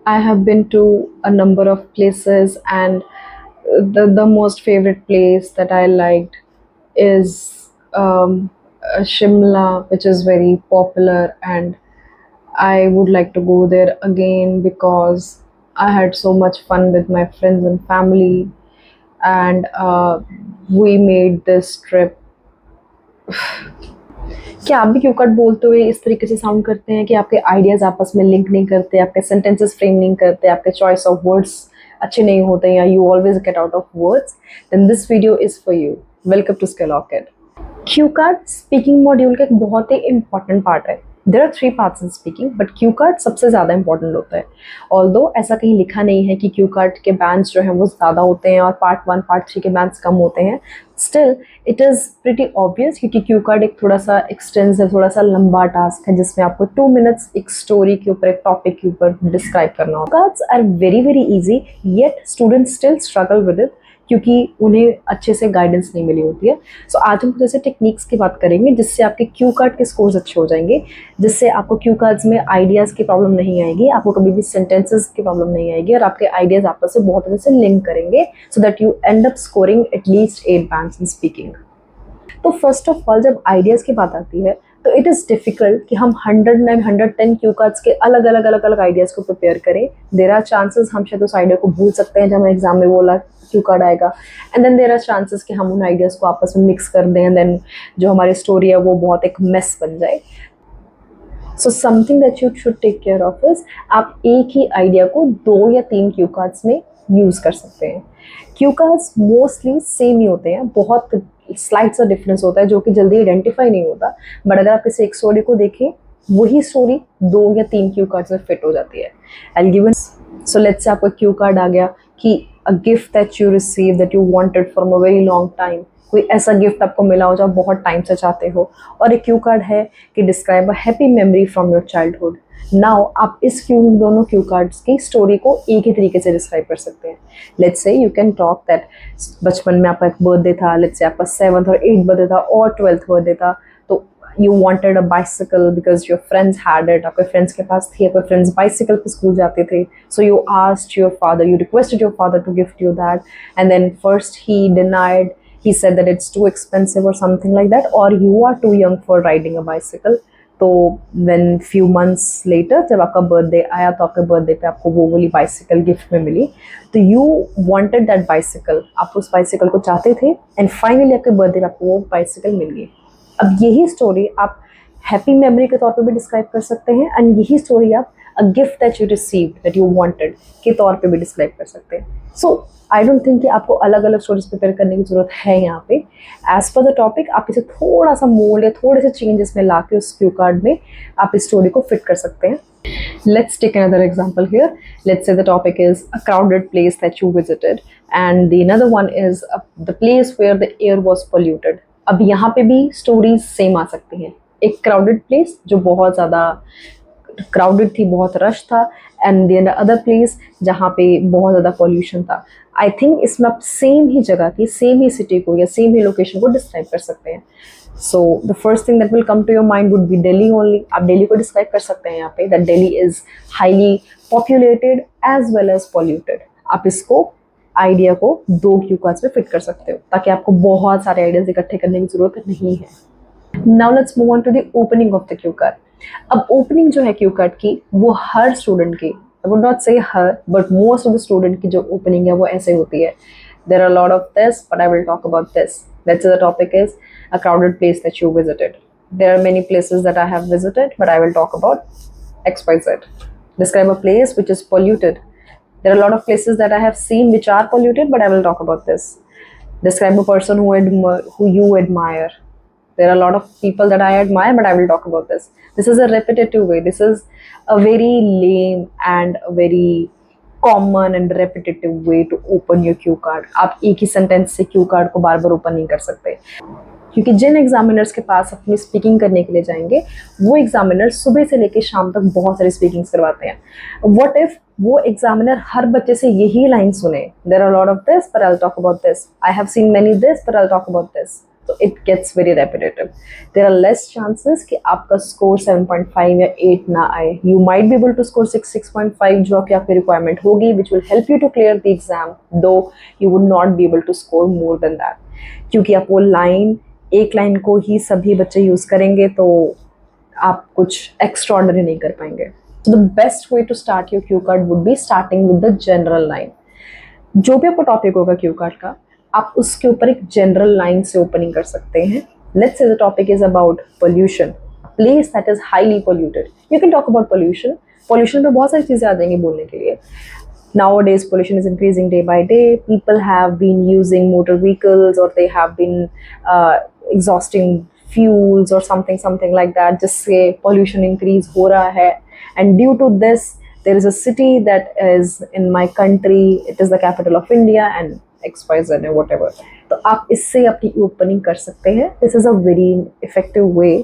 I have been to a number of places, and the most favorite place that I liked is Shimla, which is very popular, and I would like to go there again because I had so much fun with my friends and family, and we made this trip. क्या आप भी Q card बोलते हुए इस तरीके से sound करते हैं कि आपके आइडियाज आपस में लिंक नहीं करते, आपके सेंटेंसेस फ्रेम नहीं करते, आपके चॉइस ऑफ वर्ड्स अच्छे नहीं होते, या you always get out of words? Then this video is for you. Welcome to Skyrocket. Cue card speaking module का एक बहुत ही इंपॉर्टेंट पार्ट है। There are 3 parts in speaking, but cue card सबसे ज़्यादा इंपॉर्टेंट होता है। ऑल्दो ऐसा कहीं लिखा नहीं है कि क्यू कार्ड के बैंड्स जो हैं वो ज़्यादा होते हैं और पार्ट 1 पार्ट 3 के बैंड्स कम होते हैं। Still it is pretty obvious, क्योंकि क्यू कार्ड एक थोड़ा सा एक्सटेंसिव, थोड़ा सा लंबा टास्क है जिसमें आपको 2 मिनट्स एक स्टोरी के ऊपर, एक टॉपिक के ऊपर डिस्क्राइब करना होगा। Cards are very very easy, yet students still struggle with it क्योंकि उन्हें अच्छे से गाइडेंस नहीं मिली होती है। सो आज हम कुछ ऐसे टेक्निक्स की बात करेंगे जिससे आपके क्यू कार्ड के स्कोर्स अच्छे हो जाएंगे, जिससे आपको क्यू कार्ड्स में आइडियाज़ की प्रॉब्लम नहीं आएगी, आपको कभी भी सेंटेंसेस की प्रॉब्लम नहीं आएगी, और आपके आइडियाज़ आपस में बहुत अच्छे से लिंक करेंगे, so that you and up scoring at least 8 bands in speaking. तो फर्स्ट ऑफ ऑल, जब आइडियाज़ की बात आती है तो इट इज़ डिफ़िकल्ट कि हम 109 110 क्यू कार्ड्स के अलग अलग आइडियाज़ को प्रिपेयर करें। देर आर चांसेस हम शायद उस आइडिया को भूल सकते हैं जब हमें एग्जाम में बोला क्यू कार्ड आएगा, and then there are chances कि हम उन आइडियाज़ को आपस में मिक्स कर दें, एंड देन जो हमारी स्टोरी है वो बहुत एक मेस बन जाए। So something that you should take care of is, आप एक ही आइडिया को 2 या 3 क्यू कार्ड्स में यूज़ कर सकते हैं। क्यू कार्ड्स मोस्टली सेम ही होते हैं, बहुत स्लाइड सा डिफरेंस होता है जो कि जल्दी आइडेंटिफाई नहीं होता, बट अगर आप किसी एक स्टोरी को देखें, वही स्टोरी 2 या 3 क्यू कार्ड्स में फिट हो जाती है। I given, so let's say आपका क्यू कार्ड आ गया कि a gift that you receive that you wanted from a very long time, कोई ऐसा गिफ्ट आपको मिला हो जो आप बहुत टाइम से चाहते हो, और एक क्यू कार्ड है कि describe a happy memory from your childhood. Now आप इस दोनों क्यू कार्ड्स की स्टोरी को एक ही तरीके से डिस्क्राइब कर सकते हैं। Let's say you can talk that बचपन में आपका एक बर्थडे था, लेट्स से आपका 7th और 8th बर्थडे था और 12th बर्थडे था, तो you wanted a bicycle because your friends had it, आपके फ्रेंड्स के पास थी, आपके फ्रेंड्स बाइसिकल पे स्कूल जाते थे, so you asked your father, you requested your father to gift you that, and then first he denied, he said that it's too expensive or something like that, or you are too young for riding a bicycle. तो when few months later जब आपका birthday आया तो आपके birthday पे आपको वो वाली बाइसिकल गिफ्ट में मिली, तो you wanted that bicycle, आप उस बाइसिकल को चाहते थे, एंड फाइनली आपके बर्थडे पे आपको वो बाइसिकल मिल गई। अब यही स्टोरी आप हैप्पी मेमोरी के तौर पे भी डिस्क्राइब कर सकते हैं, एंड यही स्टोरी आप a gift that you received that you wanted के तौर पे भी डिस्क्राइब कर सकते हैं। सो आई डोंट थिंक कि आपको अलग अलग स्टोरीज प्रिपेयर करने की ज़रूरत है यहाँ पे। एज पर द टॉपिक आप इसे थोड़ा सा मोल्ड या थोड़े से चेंजेस में ला के उस क्यू कार्ड में आप इस स्टोरी को फिट कर सकते हैं। Let's take another example here. Let's say the topic is a crowded place that you visited, and the another one is the place where the air was polluted. अब यहाँ पे भी स्टोरीज सेम आ सकती हैं। एक क्राउडेड प्लेस जो बहुत ज़्यादा क्राउडेड थी, बहुत रश था, एंड देन अदर प्लेस जहाँ पे बहुत ज़्यादा पॉल्यूशन था। आई थिंक इसमें आप सेम ही जगह की, सेम ही सिटी को या सेम ही लोकेशन को डिस्क्राइब कर सकते हैं। So the first thing that will come to your mind would be Delhi only. आप दिल्ली को डिस्क्राइब कर सकते हैं यहाँ पे, that Delhi is highly populated as well as polluted. आप इसको आइडिया को 2 क्यू कार्ड्स में फिट कर सकते हो ताकि आपको बहुत सारे आइडियाज इकट्ठे करने की ज़रूरत नहीं है। Now let's move on to the opening of the cue card. अब ओपनिंग जो है क्यू कार्ड की, वो हर स्टूडेंट की, आई would not say her, but most of the student की जो ओपनिंग है वो ऐसे होती है। There are lot of this, but I will talk about this. Let's say the topic is a crowded place that you visited. There are many places that I have visited, but I will talk about XYZ. Describe a place which is polluted. There are a lot of places that I have seen which are polluted, but I will talk about this. Describe a person who you admire. There are a lot of people that I admire, but I will talk about this. This is a repetitive way. This is a very lame and a very common and repetitive way to open your cue card. आप एक ही sentence से Q card को बार बार open नहीं कर सकते, क्योंकि जिन examiners के पास अपनी स्पीकिंग करने के लिए जाएंगे वो एग्जामिनर सुबह से लेकर शाम तक बहुत सारी स्पीकिंग्स करवाते हैं। व्हाट इफ वो एग्जामिनर हर बच्चे से यही लाइन सुने, there are lot of this but I will talk about this, I have seen many this but I will talk about this. तो it gets very repetitive. There are less chances कि आपका score 7.5 या 8 ना आए. You might be able to score 6.5 जो कि आपकी requirement होगी, which will help you to clear the exam, though you would not be able to score more than that, क्योंकि आप वो एक लाइन को ही सभी बच्चे यूज करेंगे तो आप कुछ एक्स्ट्राऑर्डिनरी नहीं कर पाएंगे. So the best way to start your cue card would be starting with the general line. जो भी आपका टॉपिक होगा क्यू कार्ड का, आप उसके ऊपर एक जनरल लाइन से ओपनिंग कर सकते हैं. Let's say the topic is about pollution, place that is highly polluted. You can talk about pollution. Pollution पे बहुत सारी चीज़ें आ जाएंगी बोलने के लिए. Nowadays pollution is increasing day by day. People have been using motor vehicles, or they have been exhausting fuels or something like that, जिससे pollution increase हो रहा है. And due to this, there is a city that is in my country, it is the capital of India, and XYZ and whatever. तो आप इससे अपनी opening कर सकते हैं. This is a very effective way.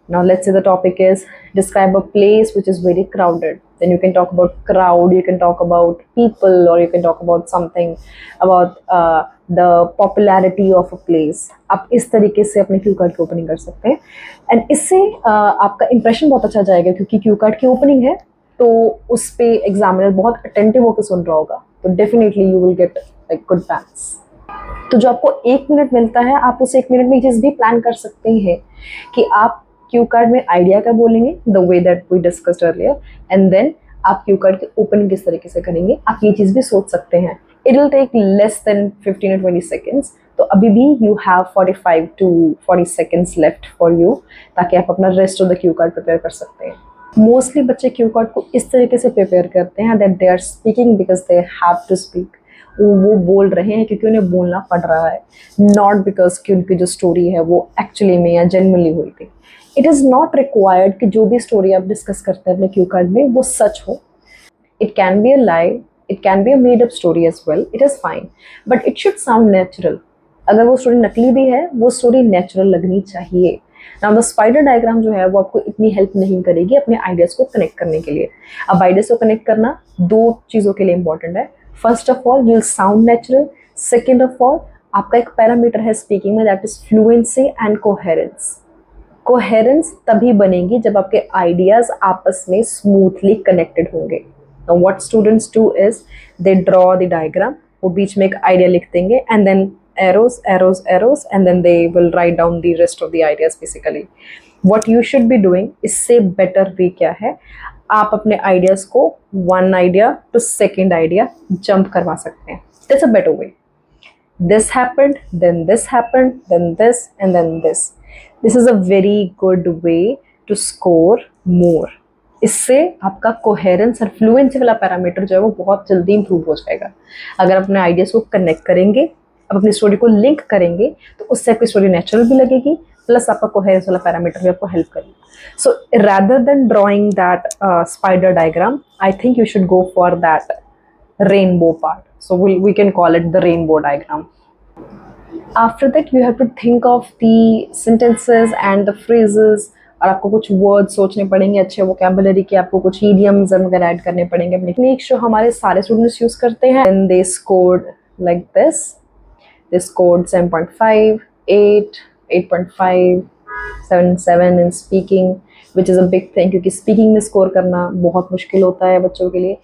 Now let's say the topic is describe a place which is very crowded. Then you can talk about crowd, you can talk about people, or you can talk about something about the popularity of a place. आप इस तरीके से अपने Q card की opening कर सकते हैं. And इससे आपका इंप्रेशन बहुत अच्छा जाएगा, क्योंकि क्यू कार्ड की ओपनिंग है तो उस पे एग्जामिनर बहुत अटेंटिव होकर सुन रहा होगा, तो definitely you will get like good banks. तो जो आपको 1 मिनट मिलता है, आप उस 1 मिनट में ये चीज़ भी प्लान कर सकते हैं कि आप क्यू कार्ड में आइडिया का बोलेंगे, the way that we discussed earlier, and then आप क्यू कार्ड की ओपनिंग किस तरीके से करेंगे, आप ये चीज़ भी सोच सकते हैं. It will take less than 15 or 20 seconds. तो अभी भी you have 45 to 40 seconds left for you, ताकि आप अपना rest of the cue card prepare कर सकते हैं. मोस्टली बच्चे क्यू कार्ड को इस तरीके से प्रिपेयर करते हैं that they are speaking because they have to speak. वो बोल रहे हैं क्योंकि उन्हें बोलना पड़ रहा है, नॉट बिकॉज कि उनकी जो स्टोरी है वो एक्चुअली में या जेन्युइनली हुई थी. इट इज़ नॉट रिक्वायर्ड कि जो भी स्टोरी आप डिस्कस करते हैं अपने क्यू कार्ड में वो सच हो. It can be a lie, it can be a made up story as well, it is fine, but it should sound natural. अगर वो स्टोरी नकली भी है, वो स्टोरी नेचुरल लगनी चाहिए. नाउ द स्पाइडर डायग्राम जो है वो आपको इतनी हेल्प नहीं करेगी अपने आइडियाज़ को कनेक्ट करने के लिए. अब आइडियाज़ को कनेक्ट करना 2 चीज़ों के लिए इंपॉर्टेंट है. First of all, will sound natural. Second of all, आपका एक पैरामीटर है स्पीकिंग में, that is fluency and coherence. Coherence तभी बनेगी जब आपके आइडियाज़ आपस में स्मूथली कनेक्टेड होंगे. Now what students do is they draw the diagram, वो बीच में एक आइडिया लिख देंगे and then arrows and then they will write down the rest of the ideas basically. What you should be doing, इससे better way क्या है, आप अपने ideas को one idea to second idea jump करवा सकते हैं. That's a better way. This happened, then this happened, then this and then this. This is a very good way to score more. इससे आपका कोहेरेंस और fluency वाला parameter जो है वो बहुत जल्दी इंप्रूव हो जाएगा. अगर अपने आइडियाज़ को कनेक्ट करेंगे, अब अपनी स्टोरी को लिंक करेंगे, तो उससे आपकी स्टोरी नेचुरल भी लगेगी, प्लस आपका कोहेरेंस वाला पैरामीटर भी आपको हेल्प करेगा. So rather than drawing that spider diagram, I think you should go for that rainbow part. So we can call it the rainbow diagram. After that you have to think of the sentences and the phrases, और आपको कुछ word सोचने पड़ेंगे अच्छे vocabulary के, आपको कुछ idioms वगैरह ऐड करने पड़ेंगे. अपनी टेक्निक्स जो हमारे सारे स्टूडेंट्स यूज़ करते हैं, and they scored like this. They scored 7.5, 8, 8.5, 7 in speaking, which is a big thing, क्योंकि speaking में score करना बहुत मुश्किल होता है बच्चों के लिए.